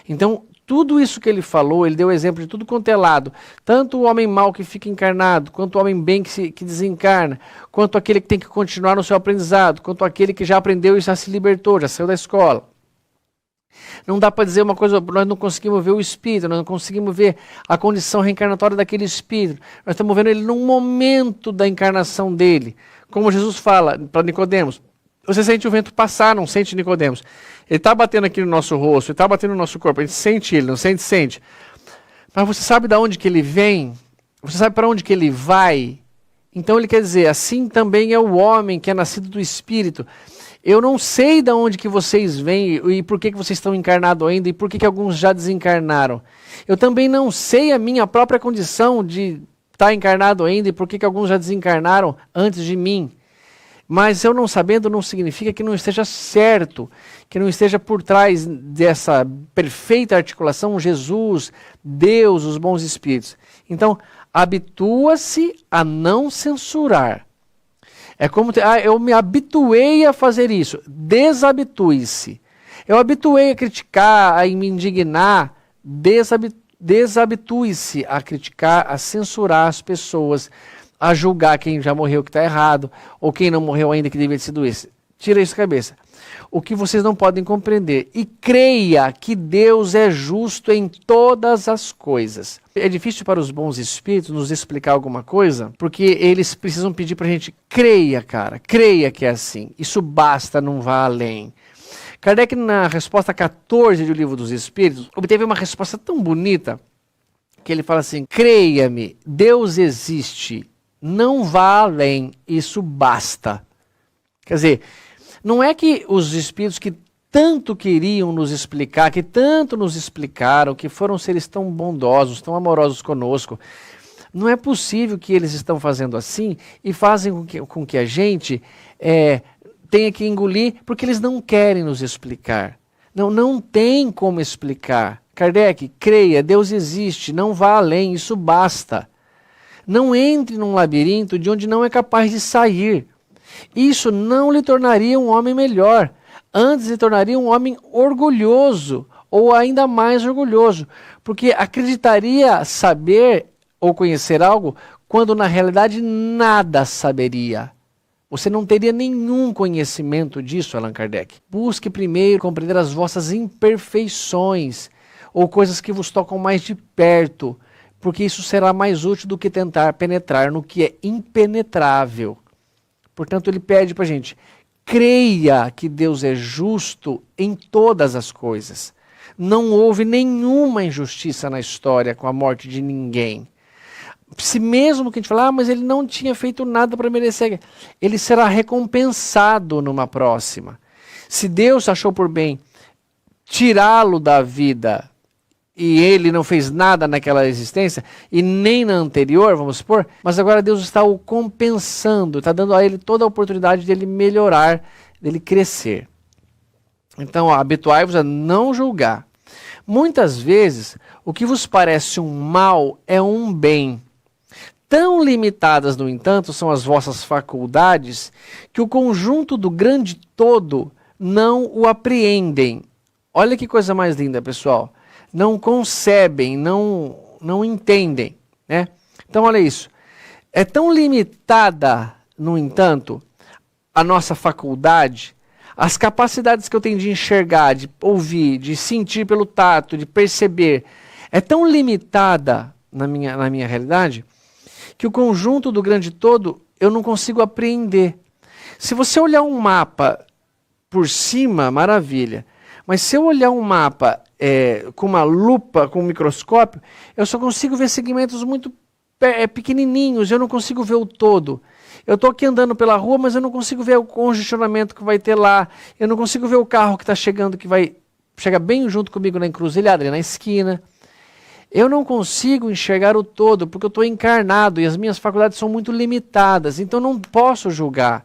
Então, tudo isso que ele falou, ele deu exemplo de tudo quanto é lado. Tanto o homem mau que fica encarnado, quanto o homem bem que desencarna, quanto aquele que tem que continuar no seu aprendizado, quanto aquele que já aprendeu e já se libertou, já saiu da escola. Não dá para dizer uma coisa, nós não conseguimos ver o espírito, nós não conseguimos ver a condição reencarnatória daquele espírito. Nós estamos vendo ele num momento da encarnação dele. Como Jesus fala para Nicodemos, você sente o vento passar, não sente, Nicodemos? Ele está batendo aqui no nosso rosto, ele está batendo no nosso corpo, a gente sente ele, não sente, sente. Mas você sabe de onde que ele vem? Você sabe para onde que ele vai? Então ele quer dizer, assim também é o homem que é nascido do Espírito. Eu não sei de onde que vocês vêm e por que vocês estão encarnados ainda e por que alguns já desencarnaram. Eu também não sei a minha própria condição de estar encarnado ainda e por que alguns já desencarnaram antes de mim. Mas eu não sabendo não significa que não esteja certo, que não esteja por trás dessa perfeita articulação Jesus, Deus, os bons espíritos. Então, habitua-se a não censurar. É como, eu me habituei a fazer isso, desabitue-se. Eu habituei a criticar, a me indignar, desabitue-se a criticar, a censurar as pessoas, a julgar quem já morreu que está errado, ou quem não morreu ainda que deveria ter sido esse. Tira isso da cabeça. O que vocês não podem compreender. E creia que Deus é justo em todas as coisas. É difícil para os bons espíritos nos explicar alguma coisa, porque eles precisam pedir para a gente, creia, cara, creia que é assim. Isso basta, não vá além. Kardec, na resposta 14 do Livro dos Espíritos, obteve uma resposta tão bonita, que ele fala assim: creia-me, Deus existe, não vá além, isso basta. Quer dizer, não é que os espíritos que tanto queriam nos explicar, que tanto nos explicaram, que foram seres tão bondosos, tão amorosos conosco, não é possível que eles estão fazendo assim e fazem com que a gente tenha que engolir, porque eles não querem nos explicar. Não tem como explicar. Kardec, creia, Deus existe, não vá além, isso basta. Não entre num labirinto de onde não é capaz de sair. Isso não lhe tornaria um homem melhor. Antes lhe tornaria um homem orgulhoso, ou ainda mais orgulhoso, porque acreditaria saber ou conhecer algo quando na realidade nada saberia. Você não teria nenhum conhecimento disso, Allan Kardec. Busque primeiro compreender as vossas imperfeições, ou coisas que vos tocam mais de perto, porque isso será mais útil do que tentar penetrar no que é impenetrável. Portanto, ele pede para a gente: creia que Deus é justo em todas as coisas. Não houve nenhuma injustiça na história com a morte de ninguém. Se mesmo que a gente falar, mas ele não tinha feito nada para merecer, ele será recompensado numa próxima. Se Deus achou por bem tirá-lo da vida e ele não fez nada naquela existência e nem na anterior, vamos supor, mas agora Deus está o compensando, está dando a ele toda a oportunidade de ele melhorar, dele crescer. Então, habituai-vos a não julgar. Muitas vezes, o que vos parece um mal é um bem. Tão limitadas, no entanto, são as vossas faculdades, que o conjunto do grande todo não o apreendem. Olha que coisa mais linda, pessoal. Não concebem, não entendem, né? Então, olha isso. É tão limitada, no entanto, a nossa faculdade, as capacidades que eu tenho de enxergar, de ouvir, de sentir pelo tato, de perceber, é tão limitada na minha realidade, que o conjunto do grande todo eu não consigo apreender. Se você olhar um mapa por cima, maravilha. Mas se eu olhar um mapa com uma lupa, com um microscópio, eu só consigo ver segmentos muito pequenininhos, eu não consigo ver o todo. Eu estou aqui andando pela rua, mas eu não consigo ver o congestionamento que vai ter lá. Eu não consigo ver o carro que está chegando, que vai chegar bem junto comigo na encruzilhada, ali na esquina. Eu não consigo enxergar o todo, porque eu estou encarnado e as minhas faculdades são muito limitadas, então não posso julgar.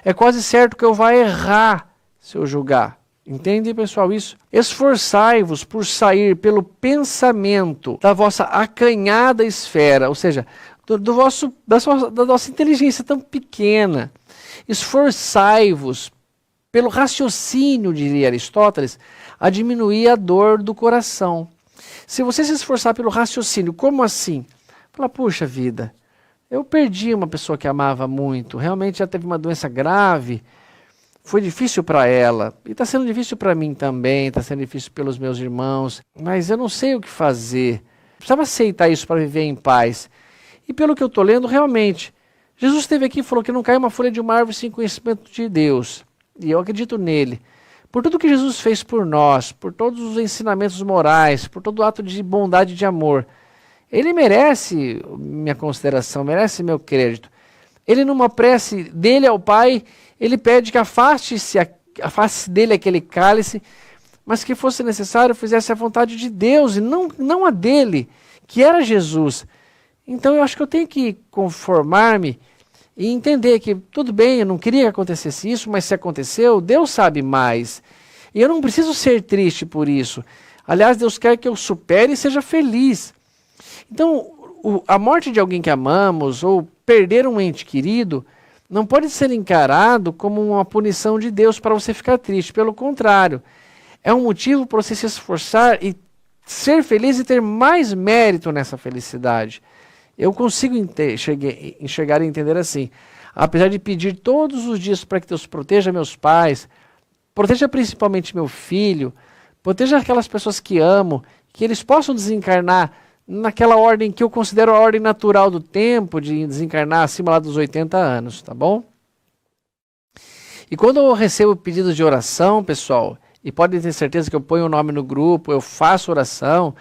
É quase certo que eu vou errar se eu julgar. Entende, pessoal, isso? Esforçai-vos por sair pelo pensamento da vossa acanhada esfera, ou seja, da nossa inteligência tão pequena. Esforçai-vos pelo raciocínio, diria Aristóteles, a diminuir a dor do coração. Se você se esforçar pelo raciocínio, como assim? Fala, puxa vida, eu perdi uma pessoa que amava muito, realmente já teve uma doença grave, foi difícil para ela, e está sendo difícil para mim também, está sendo difícil pelos meus irmãos, mas eu não sei o que fazer. Precisava aceitar isso para viver em paz. E pelo que eu estou lendo, realmente, Jesus esteve aqui e falou que não cai uma folha de uma árvore sem conhecimento de Deus, e eu acredito nele. Por tudo que Jesus fez por nós, por todos os ensinamentos morais, por todo o ato de bondade e de amor, ele merece minha consideração, merece meu crédito. Ele, numa prece dele ao Pai, ele pede que afaste dele aquele cálice, mas que fosse necessário fizesse a vontade de Deus e não a dele, que era Jesus. Então eu acho que eu tenho que conformar-me e entender que tudo bem, eu não queria que acontecesse isso, mas se aconteceu, Deus sabe mais. E eu não preciso ser triste por isso. Aliás, Deus quer que eu supere e seja feliz. Então, a morte de alguém que amamos ou perder um ente querido não pode ser encarado como uma punição de Deus para você ficar triste. Pelo contrário, é um motivo para você se esforçar e ser feliz e ter mais mérito nessa felicidade. Eu consigo enxergar e entender assim. Apesar de pedir todos os dias para que Deus proteja meus pais, proteja principalmente meu filho, proteja aquelas pessoas que amo, que eles possam desencarnar naquela ordem que eu considero a ordem natural do tempo, de desencarnar acima lá dos 80 anos, tá bom? E quando eu recebo pedidos de oração, pessoal, e podem ter certeza que eu ponho o nome no grupo, eu faço oração,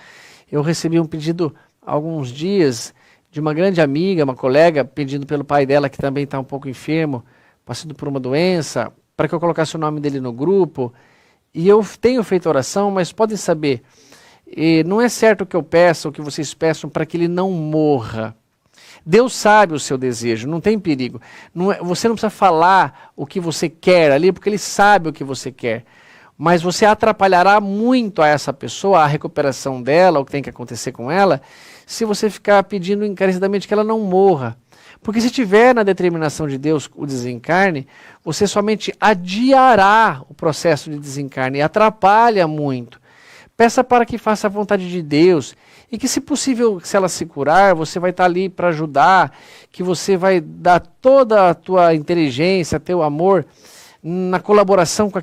eu recebi um pedido alguns dias de uma grande amiga, uma colega, pedindo pelo pai dela, que também está um pouco enfermo, passando por uma doença, para que eu colocasse o nome dele no grupo. E eu tenho feito oração, mas podem saber, não é certo o que eu peço, o que vocês peçam, para que ele não morra. Deus sabe o seu desejo, não tem perigo. Você não precisa falar o que você quer ali, porque ele sabe o que você quer. Mas você atrapalhará muito a essa pessoa, a recuperação dela, o que tem que acontecer com ela, se você ficar pedindo encarecidamente que ela não morra. Porque se tiver na determinação de Deus o desencarne, você somente adiará o processo de desencarne e atrapalha muito. Peça para que faça a vontade de Deus e que, se possível, se ela se curar, você vai estar ali para ajudar, que você vai dar toda a tua inteligência, teu amor na colaboração com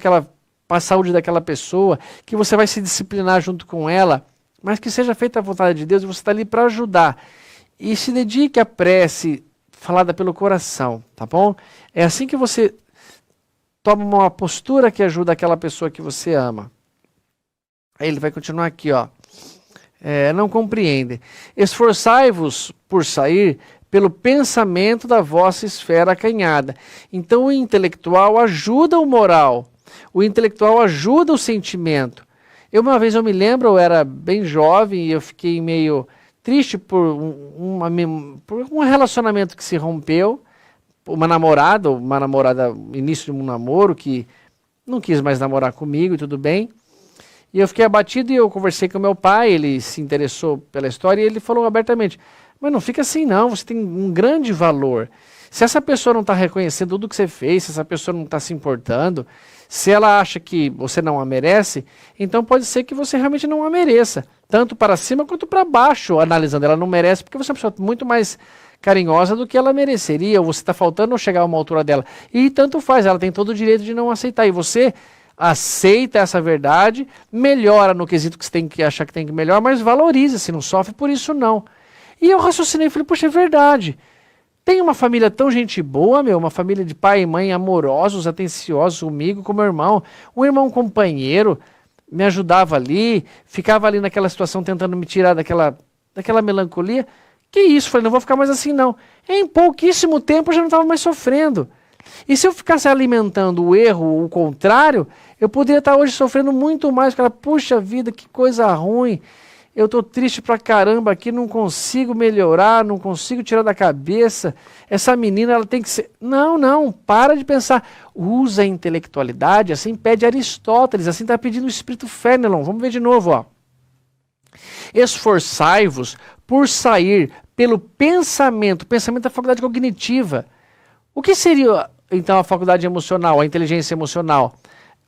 a saúde daquela pessoa, que você vai se disciplinar junto com ela, mas que seja feita a vontade de Deus e você está ali para ajudar. E se dedique à prece falada pelo coração, tá bom? É assim que você toma uma postura que ajuda aquela pessoa que você ama. Aí ele vai continuar aqui, ó. Não compreendem. Esforçai-vos por sair pelo pensamento da vossa esfera acanhada. Então o intelectual ajuda o moral. O intelectual ajuda o sentimento. Uma vez eu me lembro, eu era bem jovem e eu fiquei meio triste por um relacionamento que se rompeu. Uma namorada, início de um namoro, que não quis mais namorar comigo e tudo bem. E eu fiquei abatido e eu conversei com meu pai, ele se interessou pela história e ele falou abertamente, mas não fica assim não, você tem um grande valor. Se essa pessoa não está reconhecendo tudo que você fez, se essa pessoa não está se importando, se ela acha que você não a merece, então pode ser que você realmente não a mereça, tanto para cima quanto para baixo, analisando. Ela não merece porque você é uma pessoa muito mais carinhosa do que ela mereceria, ou você está faltando chegar a uma altura dela. E tanto faz, ela tem todo o direito de não aceitar. E você aceita essa verdade, melhora no quesito que você tem que achar que tem que melhorar, mas valoriza-se, não sofre por isso não. E eu raciocinei e falei, poxa, é verdade. Tem uma família tão gente boa, uma família de pai e mãe amorosos, atenciosos comigo, com meu irmão. Um irmão companheiro, me ajudava ali, ficava ali naquela situação tentando me tirar daquela melancolia. Que isso? Falei, não vou ficar mais assim não. Em pouquíssimo tempo eu já não estava mais sofrendo. E se eu ficasse alimentando o erro, o contrário, eu poderia estar hoje sofrendo muito mais. Puxa vida, que coisa ruim. Eu estou triste pra caramba aqui, não consigo melhorar, não consigo tirar da cabeça. Essa menina, ela tem que ser... Não, para de pensar. Usa a intelectualidade, assim pede Aristóteles, assim está pedindo o espírito Fénelon. Vamos ver de novo, ó. Esforçai-vos por sair pelo pensamento. Pensamento é a faculdade cognitiva. O que seria, então, a faculdade emocional, a inteligência emocional?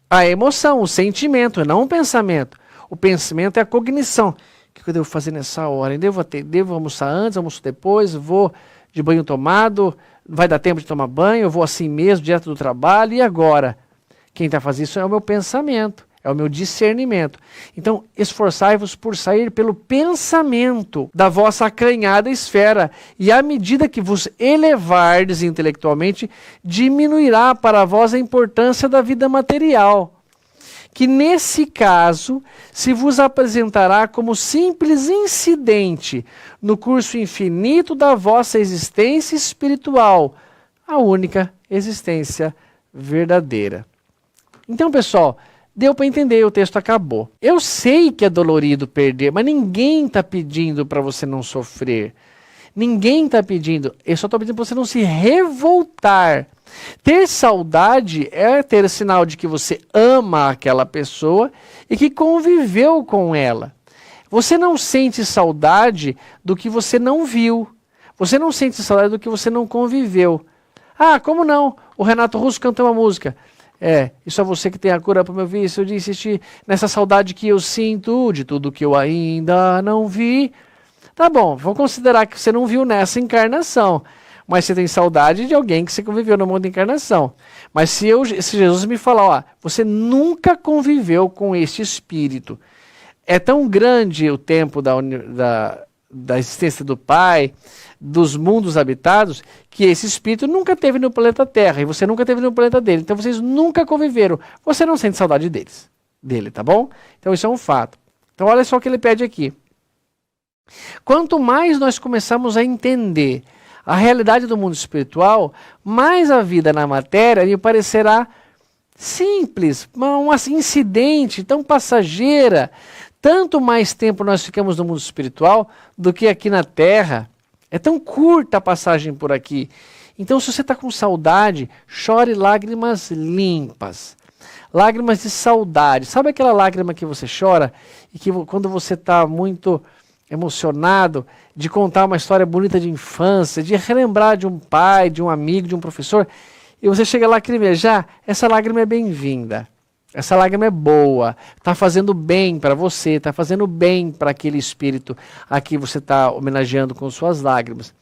A emoção, o sentimento, não o pensamento. O pensamento é a cognição. O que eu devo fazer nessa hora? Devo almoçar antes, almoço depois, vou de banho tomado, vai dar tempo de tomar banho, eu vou assim mesmo, direto do trabalho, e agora? Quem está fazendo isso é o meu pensamento, é o meu discernimento. Então, esforçai-vos por sair pelo pensamento da vossa acanhada esfera, e à medida que vos elevardes intelectualmente, diminuirá para vós a importância da vida material, que nesse caso se vos apresentará como simples incidente no curso infinito da vossa existência espiritual, a única existência verdadeira. Então, pessoal, deu para entender, o texto acabou. Eu sei que é dolorido perder, mas ninguém está pedindo para você não sofrer. Ninguém está pedindo, eu só estou pedindo para você não se revoltar. Ter saudade é ter sinal de que você ama aquela pessoa e que conviveu com ela. Você não sente saudade do que você não viu. Você não sente saudade do que você não conviveu. Ah, como não? O Renato Russo cantou uma música. E só você que tem a cura para o meu vício de insistir nessa saudade que eu sinto de tudo que eu ainda não vi. Tá bom, vou considerar que você não viu nessa encarnação, mas você tem saudade de alguém que você conviveu no mundo de encarnação. Mas se Jesus me falar, ó, você nunca conviveu com este espírito, é tão grande o tempo da existência do Pai, dos mundos habitados, que esse espírito nunca teve no planeta Terra, e você nunca teve no planeta dele, então vocês nunca conviveram, você não sente saudade dele, tá bom? Então isso é um fato. Então olha só o que ele pede aqui. Quanto mais nós começamos a entender a realidade do mundo espiritual, mais a vida na matéria me parecerá simples, um incidente tão passageira. Tanto mais tempo nós ficamos no mundo espiritual do que aqui na Terra. É tão curta a passagem por aqui. Então, se você está com saudade, chore lágrimas limpas. Lágrimas de saudade. Sabe aquela lágrima que você chora e que quando você está muito emocionado de contar uma história bonita de infância, de relembrar de um pai, de um amigo, de um professor, e você chega a lacrimejar, essa lágrima é bem-vinda. Essa lágrima é boa, está fazendo bem para você, está fazendo bem para aquele espírito a que você está homenageando com suas lágrimas.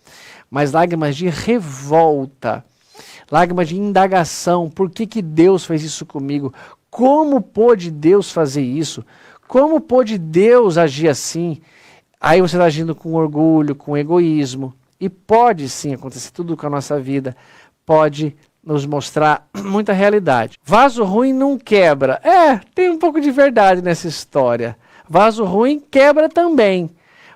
Mas lágrimas de revolta, lágrimas de indagação, por que Deus fez isso comigo? Como pôde Deus fazer isso? Como pôde Deus agir assim? Aí você está agindo com orgulho, com egoísmo. E pode sim acontecer tudo com a nossa vida. Pode nos mostrar muita realidade. Vaso ruim não quebra. Tem um pouco de verdade nessa história. Vaso ruim quebra também.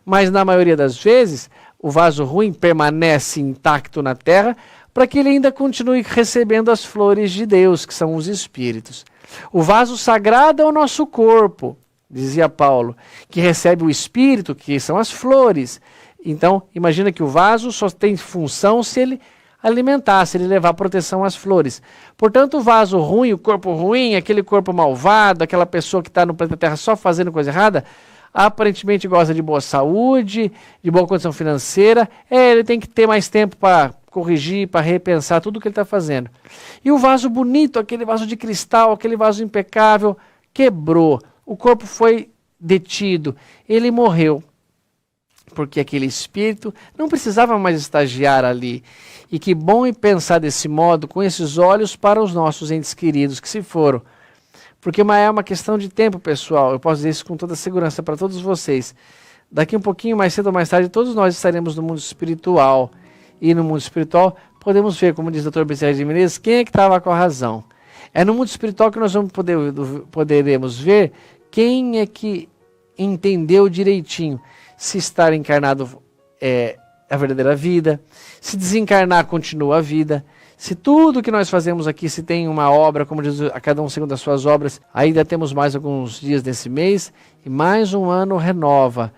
Mas na maioria das vezes, o vaso ruim permanece intacto na terra para que ele ainda continue recebendo as flores de Deus, que são os espíritos. O vaso sagrado é o nosso corpo, dizia Paulo, que recebe o espírito, que são as flores. Então, imagina que o vaso só tem função se ele alimentar, se ele levar proteção às flores. Portanto, o vaso ruim, o corpo ruim, aquele corpo malvado, aquela pessoa que está no planeta Terra só fazendo coisa errada, aparentemente gosta de boa saúde, de boa condição financeira, ele tem que ter mais tempo para corrigir, para repensar tudo o que ele está fazendo. E o vaso bonito, aquele vaso de cristal, aquele vaso impecável, quebrou. O corpo foi detido, ele morreu, porque aquele espírito não precisava mais estagiar ali. E que bom pensar desse modo, com esses olhos para os nossos entes queridos que se foram. Porque é uma questão de tempo, pessoal, eu posso dizer isso com toda segurança para todos vocês. Daqui um pouquinho, mais cedo ou mais tarde, todos nós estaremos no mundo espiritual. E no mundo espiritual podemos ver, como diz o Dr. Bezerra de Menezes, quem é que estava com a razão. É no mundo espiritual que nós poderemos ver quem é que entendeu direitinho se estar encarnado é a verdadeira vida, se desencarnar continua a vida, se tudo que nós fazemos aqui, se tem uma obra, como diz a cada um segundo as suas obras, ainda temos mais alguns dias nesse mês e mais um ano renova.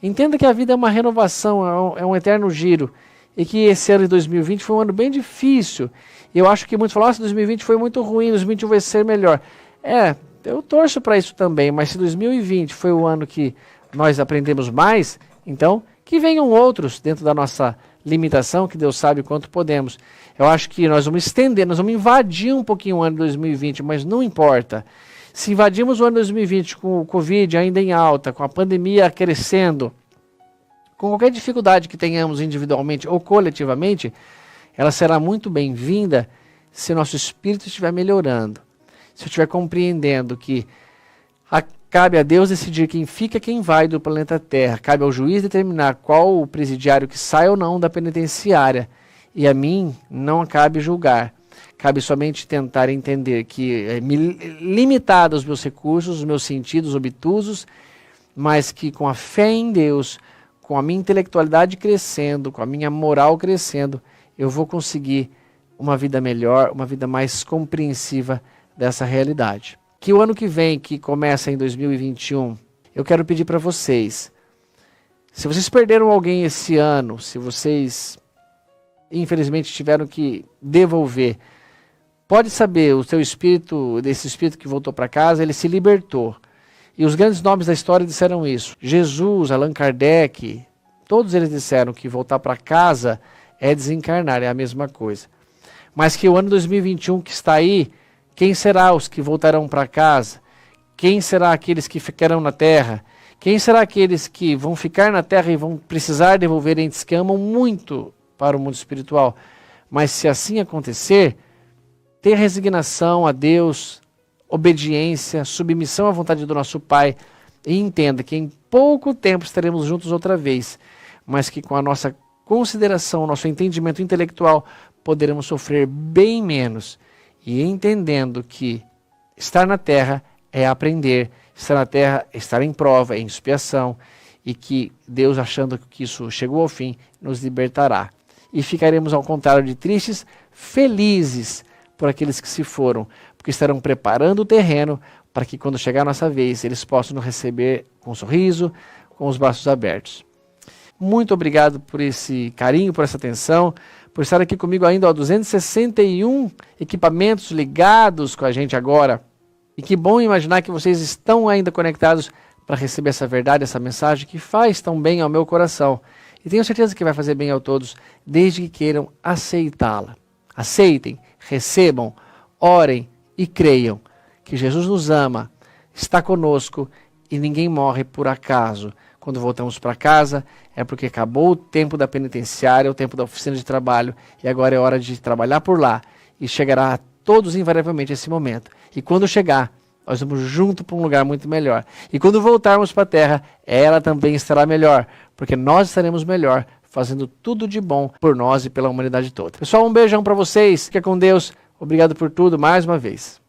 Entenda que a vida é uma renovação, é um eterno giro e que esse ano de 2020 foi um ano bem difícil. E eu acho que muitos falam, 2020 foi muito ruim, 2021 vai ser melhor. Eu torço para isso também, mas se 2020 foi o ano que nós aprendemos mais, então que venham outros dentro da nossa limitação, que Deus sabe quanto podemos. Eu acho que nós vamos estender, nós vamos invadir um pouquinho o ano de 2020, mas não importa. Se invadimos o ano de 2020 com o Covid ainda em alta, com a pandemia crescendo, com qualquer dificuldade que tenhamos individualmente ou coletivamente, ela será muito bem-vinda se nosso espírito estiver melhorando. Se eu estiver compreendendo que cabe a Deus decidir quem fica e quem vai do planeta Terra. Cabe ao juiz determinar qual o presidiário que sai ou não da penitenciária. E a mim não cabe julgar. Cabe somente tentar entender que é limitado os meus recursos, os meus sentidos obtusos, mas que com a fé em Deus, com a minha intelectualidade crescendo, com a minha moral crescendo, eu vou conseguir uma vida melhor, uma vida mais compreensiva dessa realidade. Que o ano que vem, que começa em 2021, eu quero pedir para vocês, se vocês perderam alguém esse ano, se vocês infelizmente tiveram que devolver, pode saber, o seu espírito, desse espírito que voltou para casa, ele se libertou. E os grandes nomes da história disseram isso. Jesus, Allan Kardec, todos eles disseram que voltar para casa é desencarnar, é a mesma coisa. Mas que o ano 2021 que está aí, quem será os que voltarão para casa? Quem será aqueles que ficarão na terra? Quem será aqueles que vão ficar na terra e vão precisar devolver entes que amam muito para o mundo espiritual? Mas se assim acontecer, ter resignação a Deus, obediência, submissão à vontade do nosso Pai e entenda que em pouco tempo estaremos juntos outra vez, mas que com a nossa consideração, nosso entendimento intelectual, poderemos sofrer bem menos. E entendendo que estar na terra é aprender, estar na terra é estar em prova, é em expiação, e que Deus, achando que isso chegou ao fim, nos libertará. E ficaremos, ao contrário de tristes, felizes por aqueles que se foram, porque estarão preparando o terreno para que quando chegar a nossa vez, eles possam nos receber com um sorriso, com os braços abertos. Muito obrigado por esse carinho, por essa atenção, por estar aqui comigo ainda, 261 equipamentos ligados com a gente agora. E que bom imaginar que vocês estão ainda conectados para receber essa verdade, essa mensagem que faz tão bem ao meu coração. E tenho certeza que vai fazer bem a todos, desde que queiram aceitá-la. Aceitem, recebam, orem e creiam que Jesus nos ama, está conosco e ninguém morre por acaso. Quando voltamos para casa é porque acabou o tempo da penitenciária, o tempo da oficina de trabalho e agora é hora de trabalhar por lá e chegará a todos invariavelmente esse momento. E quando chegar, nós vamos junto para um lugar muito melhor. E quando voltarmos para a terra, ela também estará melhor, porque nós estaremos melhor, fazendo tudo de bom por nós e pela humanidade toda. Pessoal, um beijão para vocês, fica com Deus, obrigado por tudo mais uma vez.